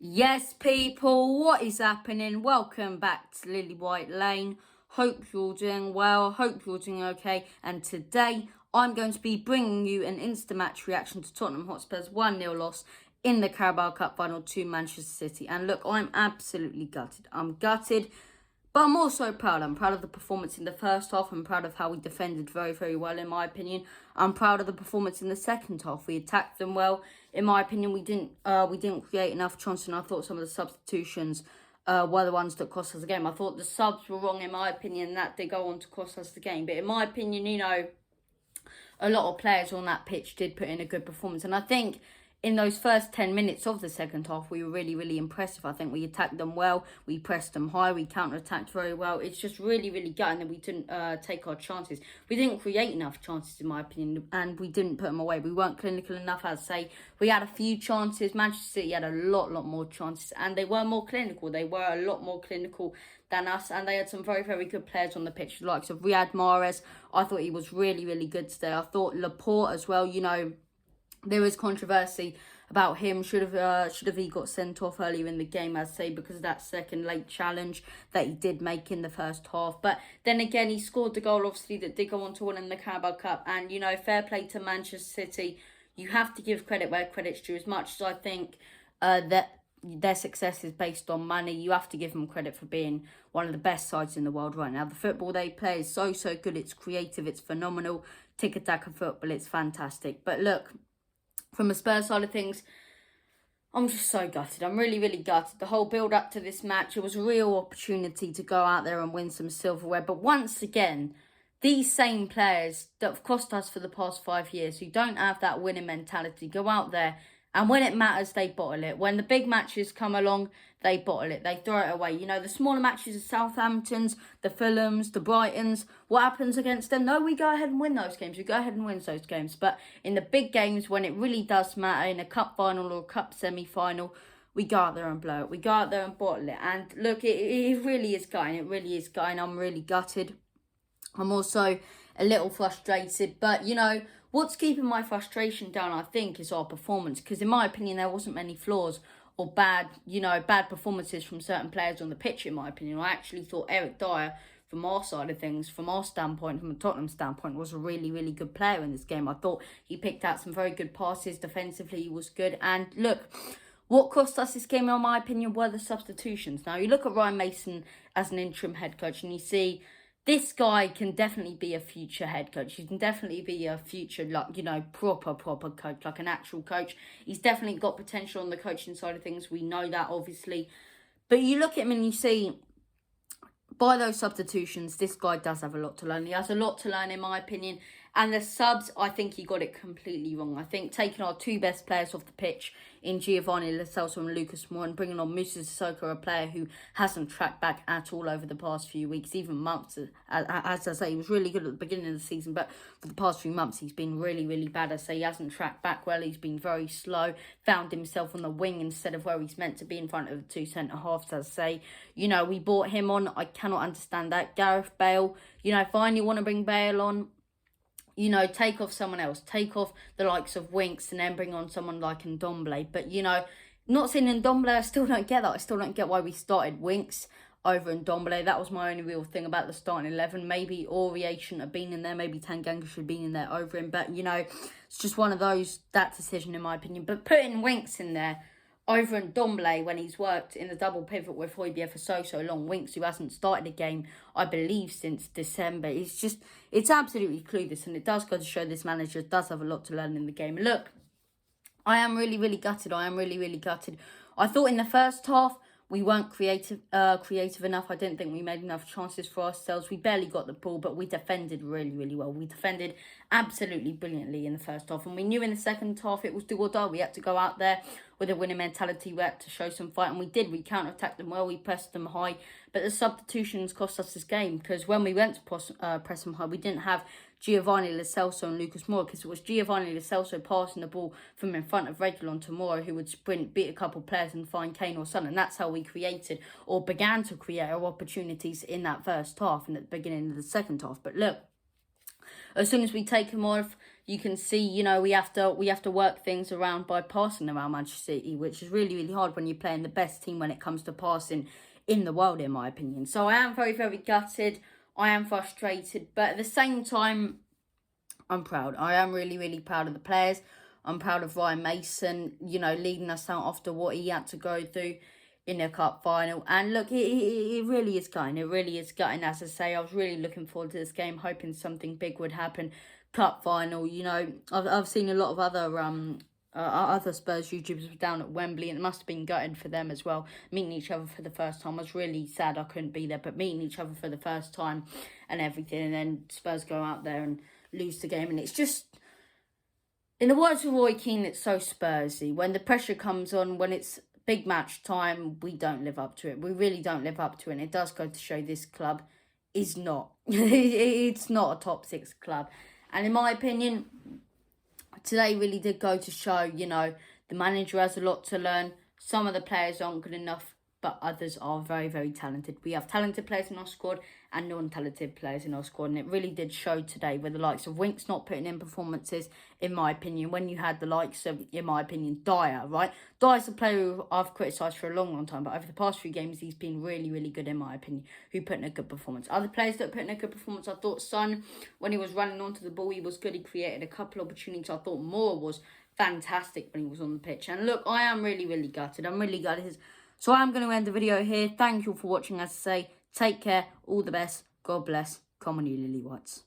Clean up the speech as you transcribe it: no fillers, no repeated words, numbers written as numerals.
Yes, people, what is happening? Welcome back to Lily White Lane. Hope you're doing well. Hope you're doing okay. And today, I'm going to be bringing you an instant match reaction to Tottenham Hotspur's 1-0 loss in the Carabao Cup final to Manchester City. And look, I'm absolutely gutted. I'm gutted. But I'm also proud. I'm proud of the performance in the first half. I'm proud of how we defended very, very well, in my opinion. I'm proud of the performance in the second half. We attacked them well. In my opinion, we didn't create enough chances, and I thought some of the substitutions were the ones that cost us the game. I thought the subs were wrong, in my opinion, that they go on to cost us the game. But in my opinion, a lot of players on that pitch did put in a good performance. And I think in those first 10 minutes of the second half, we were really, really impressive. I think we attacked them well. We pressed them high. We counter-attacked very well. It's just really, really gutting that we didn't take our chances. We didn't create enough chances, in my opinion, and we didn't put them away. We weren't clinical enough, I'd say. We had a few chances. Manchester City had a lot more chances, and they were more clinical. They were a lot more clinical than us, and they had some very, very good players on the pitch, the likes of Riyad Mahrez. I thought he was really, really good today. I thought Laporte as well, there was controversy about him. Should have he got sent off earlier in the game, I'd say, because of that second late challenge that he did make in the first half. But then again, he scored the goal, obviously, that did go on to win in the Carabao Cup. And, fair play to Manchester City. You have to give credit where credit's due. As much as I think that their success is based on money, you have to give them credit for being one of the best sides in the world right now. The football they play is so good. It's creative. It's phenomenal. Tiki-taka football. It's fantastic. But look, from a Spurs side of things, I'm just so gutted. I'm really, really gutted. The whole build-up to this match, it was a real opportunity to go out there and win some silverware. But once again, these same players that have cost us for the past 5 years, who don't have that winning mentality, go out there and when it matters, they bottle it. When the big matches come along, they bottle it. They throw it away. The smaller matches, the Southamptons, the Fulhams, the Brightons, what happens against them? No, we go ahead and win those games. We go ahead and win those games. But in the big games, when it really does matter, in a cup final or a cup semi-final, we go out there and blow it. We go out there and bottle it. And look, it really is gutting. It really is gutting. I'm really gutted. I'm also a little frustrated, but what's keeping my frustration down, I think, is our performance. Because in my opinion, there wasn't many flaws or bad performances from certain players on the pitch. In my opinion, I actually thought Eric Dyer, from our side of things, from our standpoint, from a Tottenham standpoint, was a really, really good player in this game. I thought he picked out some very good passes. Defensively, he was good. And look, what cost us this game, in my opinion, were the substitutions. Now, you look at Ryan Mason as an interim head coach, and you see this guy can definitely be a future head coach. He can definitely be a future, proper coach, like an actual coach. He's definitely got potential on the coaching side of things. We know that, obviously. But you look at him and you see, by those substitutions, this guy does have a lot to learn. He has a lot to learn, in my opinion. And the subs, I think he got it completely wrong. I think taking our two best players off the pitch in Giovanni Lo Celso and Lucas Moura, and bringing on Moussa Sissoko, a player who hasn't tracked back at all over the past few weeks, even months. As I say, he was really good at the beginning of the season, but for the past few months, he's been really, really bad. I say he hasn't tracked back well. He's been very slow, found himself on the wing instead of where he's meant to be in front of the two centre-halves, as I say. We brought him on. I cannot understand that. Gareth Bale, fine, you want to bring Bale on, take off someone else. Take off the likes of Winks and then bring on someone like Ndombele. But, not saying Ndombele, I still don't get that. I still don't get why we started Winks over Ndombele. That was my only real thing about the starting 11. Maybe Aurier shouldn't have been in there. Maybe Tanganga should have been in there over him. But, it's just one of those, that decision, in my opinion. But putting Winks in there over Ndombele, when he's worked in the double pivot with Højbjerg for so long, Winks, who hasn't started a game, I believe, since December, it's absolutely clueless, and it does go to show this manager does have a lot to learn in the game. Look, I am really, really gutted. I am really, really gutted. I thought in the first half, we weren't creative enough. I didn't think we made enough chances for ourselves. We barely got the ball, but we defended really, really well. We defended absolutely brilliantly in the first half. And we knew in the second half it was do or die. We had to go out there with a winning mentality. We had to show some fight, and we did. We counter-attacked them well. We pressed them high. But the substitutions cost us this game, because when we went to press them high, we didn't have Giovanni Lo Celso and Lucas Moura, because it was Giovanni Lo Celso passing the ball from in front of Reguilon to Moura, who would sprint, beat a couple of players and find Kane or Son. And that's how we created, or began to create, our opportunities in that first half and at the beginning of the second half. But look, as soon as we take him off, you can see, you know, we have to work things around by passing around Manchester City, which is really, really hard when you're playing the best team when it comes to passing in the world, in my opinion. So I am very, very gutted. I am frustrated, but at the same time, I'm proud. I am really, really proud of the players. I'm proud of Ryan Mason, you know, leading us out after what he had to go through in the cup final. And look, it really is gutting. It really is gutting. As I say, I was really looking forward to this game, hoping something big would happen. Cup final, you know, I've seen a lot of other Spurs YouTubers down at Wembley, and it must have been gutting for them as well. Meeting each other for the first time. I was really sad I couldn't be there, but meeting each other for the first time and everything, and then Spurs go out there and lose the game, and it's just, in the words of Roy Keane, it's so Spursy. When the pressure comes on, when it's big match time, we don't live up to it. We really don't live up to it, and it does go to show this club is not. It's not a top 6 club. And in my opinion, today really did go to show, you know, the manager has a lot to learn. Some of the players aren't good enough, but others are very, very talented. We have talented players in our squad and non-talented players in our squad. And it really did show today with the likes of Winks not putting in performances, in my opinion, when you had the likes of, in my opinion, Dyer, right? Dyer's a player who I've criticised for a long, long time, but over the past few games, he's been really, really good, in my opinion, who put in a good performance. Other players that put in a good performance, I thought Son, when he was running onto the ball, he was good. He created a couple of opportunities. I thought Moore was fantastic when he was on the pitch. And look, I am really, really gutted. I'm really gutted. So I'm going to end the video here. Thank you for watching. As I say, take care. All the best. God bless. Come on, you Lily Whites.